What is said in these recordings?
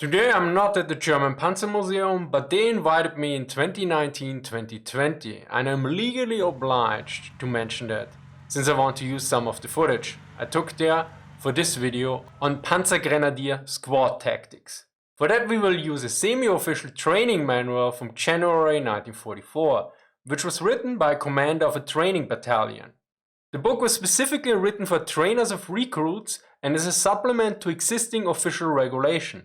Today I'm not at the German Panzer Museum, but they invited me in 2019-2020 and I'm legally obliged to mention that, since I want to use some of the footage I took there for this video on Panzergrenadier Squad Tactics. For that we will use a semi-official training manual from January 1944, which was written by a commander of a training battalion. The book was specifically written for trainers of recruits and is a supplement to existing official regulation.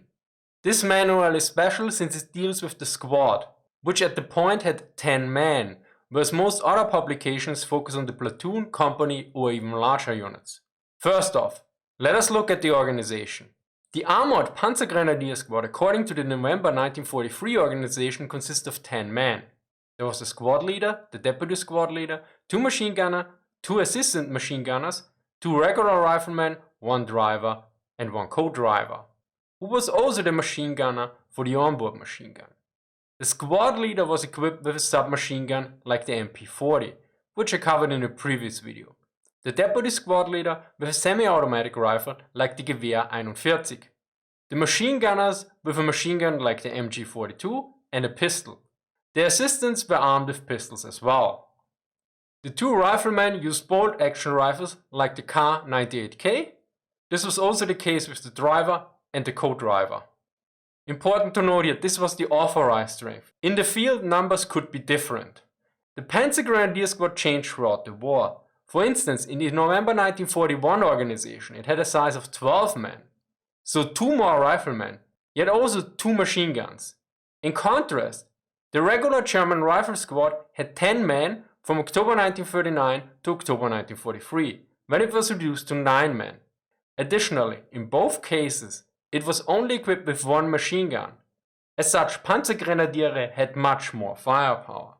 This manual is special since it deals with the squad, which at the point had 10 men, whereas most other publications focus on the platoon, company or even larger units. First off, let us look at the organization. The armored Panzergrenadier Squad, according to the November 1943 organization, consists of 10 men. There was the squad leader, the deputy squad leader, 2 machine gunners, 2 assistant machine gunners, 2 regular riflemen, 1 driver and 1 co-driver, who was also the machine gunner for the onboard machine gun. The squad leader was equipped with a submachine gun like the MP40, which I covered in a previous video. The deputy squad leader with a semi-automatic rifle like the Gewehr-41. The machine gunners with a machine gun like the MG42 and a pistol. The assistants were armed with pistols as well. The 2 riflemen used bolt-action rifles like the K98K. This was also the case with the driver and the co-driver. Important to note here, this was the authorized strength. In the field, numbers could be different. The Panzergrenadier Squad changed throughout the war. For instance, in the November 1941 organization, it had a size of 12 men. So 2 more riflemen, yet also 2 machine guns. In contrast, the regular German Rifle Squad had 10 men from October 1939 to October 1943, when it was reduced to 9 men. Additionally, in both cases, it was only equipped with 1 machine gun. As such, Panzergrenadiere had much more firepower.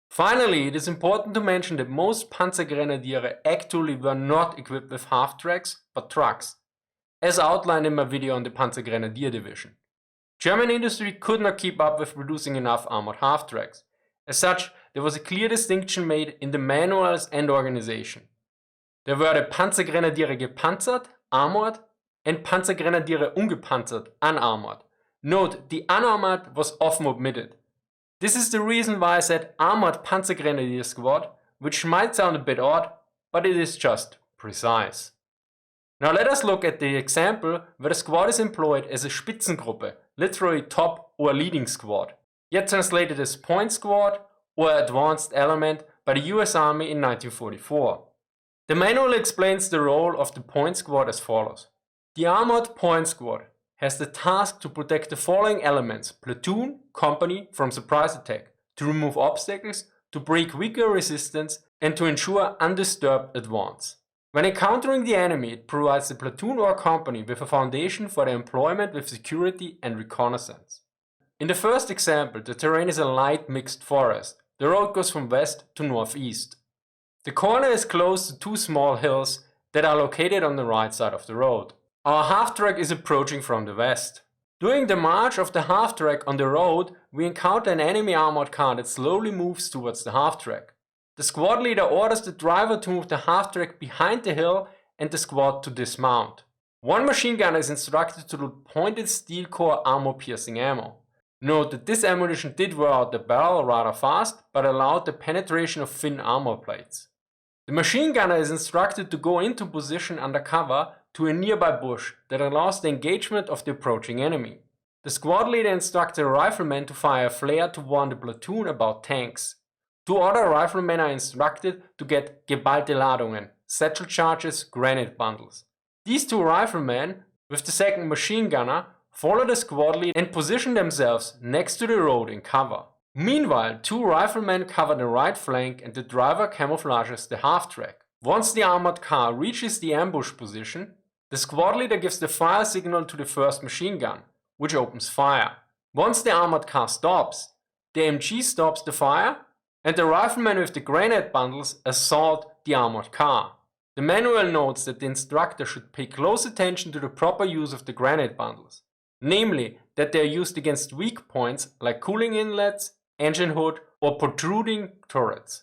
Finally, it is important to mention that most Panzergrenadiere actually were not equipped with half-tracks, but trucks, as outlined in my video on the Panzergrenadier division. German industry could not keep up with producing enough armored half-tracks. As such, there was a clear distinction made in the manuals and organization. There were the Panzergrenadiere gepanzert, armored, and Panzergrenadiere ungepanzert, unarmored. Note, the unarmored was often omitted. This is the reason why I said armored Panzergrenadier Squad, which might sound a bit odd, but it is just precise. Now let us look at the example where the squad is employed as a Spitzengruppe, literally top or leading squad, yet translated as point squad or advanced element by the US Army in 1944. The manual explains the role of the point squad as follows. The armored point squad has the task to protect the following elements: platoon, company from surprise attack, to remove obstacles, to break weaker resistance, and to ensure undisturbed advance. When encountering the enemy, it provides the platoon or company with a foundation for their employment with security and reconnaissance. In the first example, the terrain is a light mixed forest. The road goes from west to northeast. The corner is close to 2 small hills that are located on the right side of the road. Our half-track is approaching from the west. During the march of the half-track on the road, we encounter an enemy armored car that slowly moves towards the half-track. The squad leader orders the driver to move the half-track behind the hill and the squad to dismount. 1 machine gunner is instructed to load pointed steel core armor-piercing ammo. Note that this ammunition did wear out the barrel rather fast, but allowed the penetration of thin armor plates. The machine gunner is instructed to go into position under cover to a nearby bush that allows the engagement of the approaching enemy. The squad leader instructs the rifleman to fire a flare to warn the platoon about tanks. 2 other riflemen are instructed to get geballte Ladungen, satchel charges, granite bundles. These 2 riflemen, with the second machine gunner, follow the squad leader and position themselves next to the road in cover. Meanwhile, 2 riflemen cover the right flank and the driver camouflages the half-track. Once the armored car reaches the ambush position, the squad leader gives the fire signal to the first machine gun, which opens fire. Once the armored car stops, the MG stops the fire and the riflemen with the granite bundles assault the armored car. The manual notes that the instructor should pay close attention to the proper use of the granite bundles, namely that they are used against weak points like cooling inlets, engine hood or protruding turrets.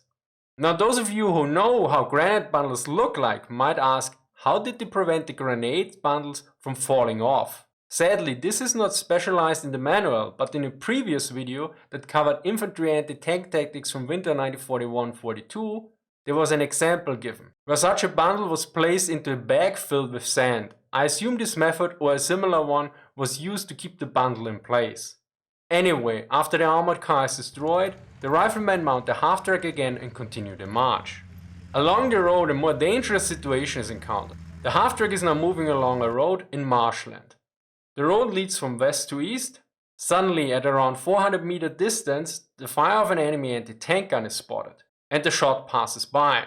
Now those of you who know how granite bundles look like might ask, how did they prevent the grenade bundles from falling off? Sadly, this is not specialized in the manual, but in a previous video that covered infantry anti-tank tactics from winter 1941-42, there was an example given, where such a bundle was placed into a bag filled with sand. I assume this method or a similar one was used to keep the bundle in place. Anyway, after the armored car is destroyed, the riflemen mount the half-track again and continue their march. Along the road, a more dangerous situation is encountered. The half-track is now moving along a road in marshland. The road leads from west to east. Suddenly, at around 400 meter distance, the fire of an enemy anti-tank gun is spotted, and the shot passes by.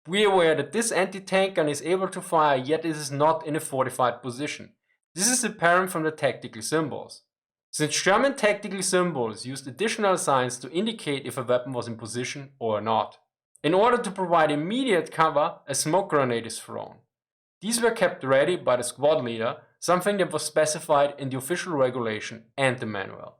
We are aware that this anti-tank gun is able to fire, yet it is not in a fortified position. This is apparent from the tactical symbols. Since German tactical symbols used additional signs to indicate if a weapon was in position or not. In order to provide immediate cover, a smoke grenade is thrown. These were kept ready by the squad leader, something that was specified in the official regulation and the manual.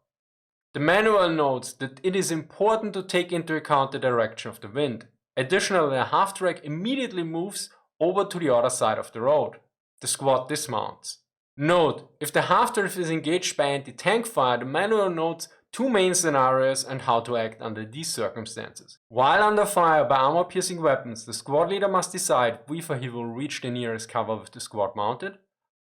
The manual notes that it is important to take into account the direction of the wind. Additionally, the half-track immediately moves over to the other side of the road. The squad dismounts. Note, if the half-track is engaged by anti-tank fire, the manual notes two main scenarios and how to act under these circumstances. While under fire by armor-piercing weapons, the squad leader must decide whether he will reach the nearest cover with the squad mounted,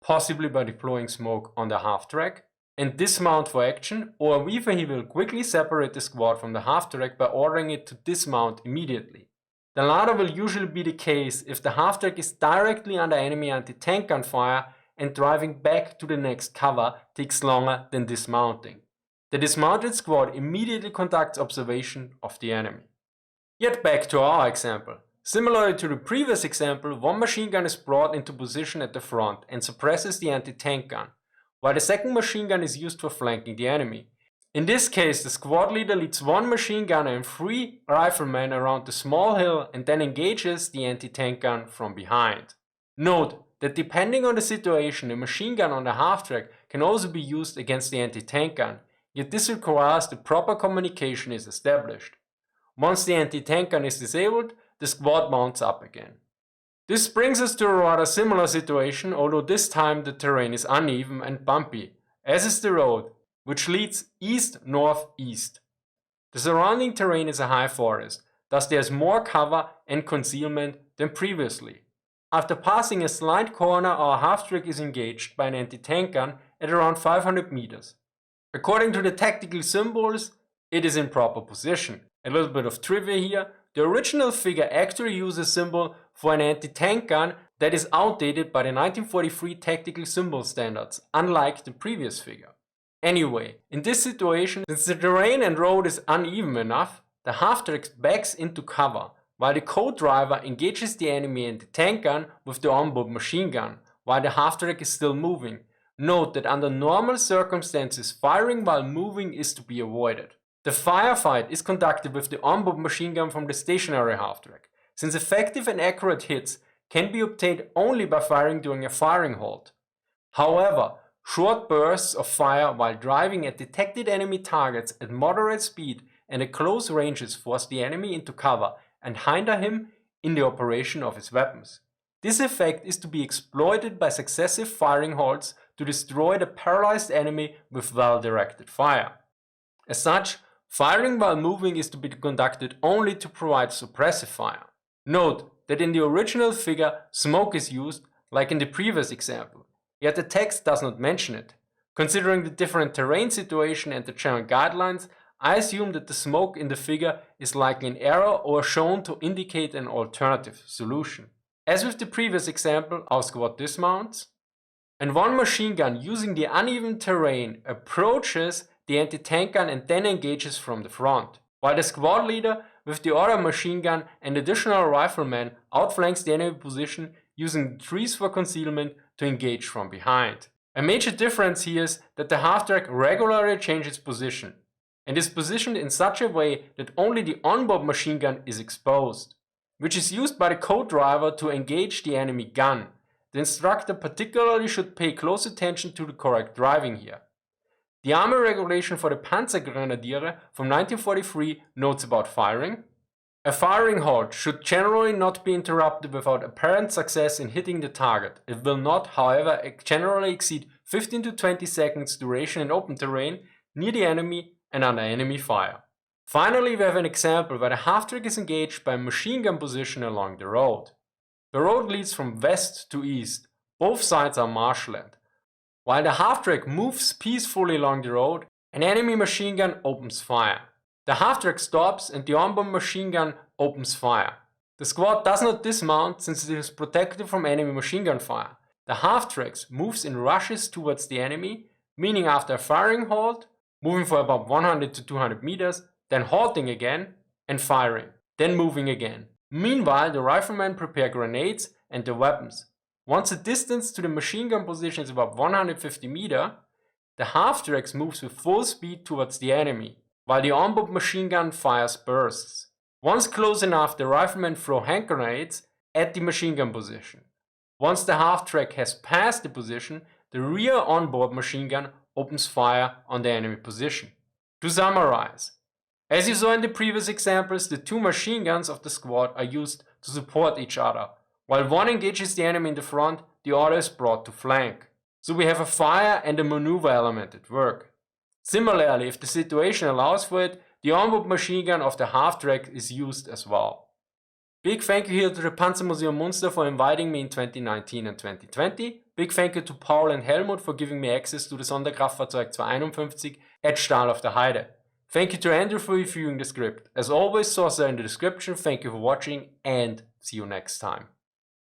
possibly by deploying smoke on the half-track, and dismount for action, or whether he will quickly separate the squad from the half-track by ordering it to dismount immediately. The latter will usually be the case if the half-track is directly under enemy anti-tank gun fire and driving back to the next cover takes longer than dismounting. The dismounted squad immediately conducts observation of the enemy. Yet back to our example. Similarly to the previous example, one machine gun is brought into position at the front and suppresses the anti-tank gun, while the second machine gun is used for flanking the enemy. In this case, the squad leader leads one machine gunner and 3 riflemen around the small hill and then engages the anti-tank gun from behind. Note that depending on the situation, a machine gun on the half-track can also be used against the anti-tank gun, yet this requires the proper communication is established. Once the anti-tank gun is disabled, the squad mounts up again. This brings us to a rather similar situation, although this time the terrain is uneven and bumpy, as is the road, which leads east-northeast. The surrounding terrain is a high forest, thus there is more cover and concealment than previously. After passing a slight corner, our half-track is engaged by an anti-tank gun at around 500 meters. According to the tactical symbols, it is in proper position. A little bit of trivia here, the original figure actually uses a symbol for an anti-tank gun that is outdated by the 1943 tactical symbol standards, unlike the previous figure. Anyway, in this situation, since the terrain and road is uneven enough, the half-track backs into cover, while the co-driver engages the enemy anti-tank gun with the onboard machine gun, while the half-track is still moving. Note that under normal circumstances, firing while moving is to be avoided. The firefight is conducted with the onboard machine gun from the stationary half-track, since effective and accurate hits can be obtained only by firing during a firing halt. However, short bursts of fire while driving at detected enemy targets at moderate speed and at close ranges force the enemy into cover and hinder him in the operation of his weapons. This effect is to be exploited by successive firing halts to destroy the paralyzed enemy with well-directed fire. As such, firing while moving is to be conducted only to provide suppressive fire. Note that in the original figure, smoke is used, like in the previous example, yet the text does not mention it. Considering the different terrain situation and the general guidelines, I assume that the smoke in the figure is likely an error or shown to indicate an alternative solution. As with the previous example, our squad dismounts, and one machine gun using the uneven terrain approaches the anti-tank gun and then engages from the front, while the squad leader with the other machine gun and additional riflemen outflanks the enemy position using trees for concealment to engage from behind. A major difference here is that the half-track regularly changes position, and is positioned in such a way that only the onboard machine gun is exposed, which is used by the co-driver to engage the enemy gun. The instructor particularly should pay close attention to the correct driving here. The army regulation for the Panzergrenadiere from 1943 notes about firing. A firing halt should generally not be interrupted without apparent success in hitting the target. It will not, however, generally exceed 15 to 20 seconds duration in open terrain, near the enemy and under enemy fire. Finally, we have an example where the half-track is engaged by a machine gun position along the road. The road leads from west to east. Both sides are marshland. While the half-track moves peacefully along the road, an enemy machine gun opens fire. The half-track stops and the onboard machine gun opens fire. The squad does not dismount since it is protected from enemy machine gun fire. The half-track moves in rushes towards the enemy, meaning after a firing halt, moving for about 100 to 200 meters, then halting again and firing, then moving again. Meanwhile, the riflemen prepare grenades and the weapons. Once the distance to the machine gun position is about 150 meters, the half-track moves with full speed towards the enemy, while the onboard machine gun fires bursts. Once close enough, the riflemen throw hand grenades at the machine gun position. Once the half-track has passed the position, the rear onboard machine gun opens fire on the enemy position. To summarize, as you saw in the previous examples, the two machine guns of the squad are used to support each other. While one engages the enemy in the front, the other is brought to flank. So we have a fire and a maneuver element at work. Similarly, if the situation allows for it, the onboard machine gun of the half-track is used as well. Big thank you here to the Panzermuseum Munster for inviting me in 2019 and 2020. Big thank you to Paul and Helmut for giving me access to the Sonderkraftfahrzeug 251 at Stahl auf der Heide. Thank you to Andrew for reviewing the script. As always, sources are in the description. Thank you for watching and see you next time.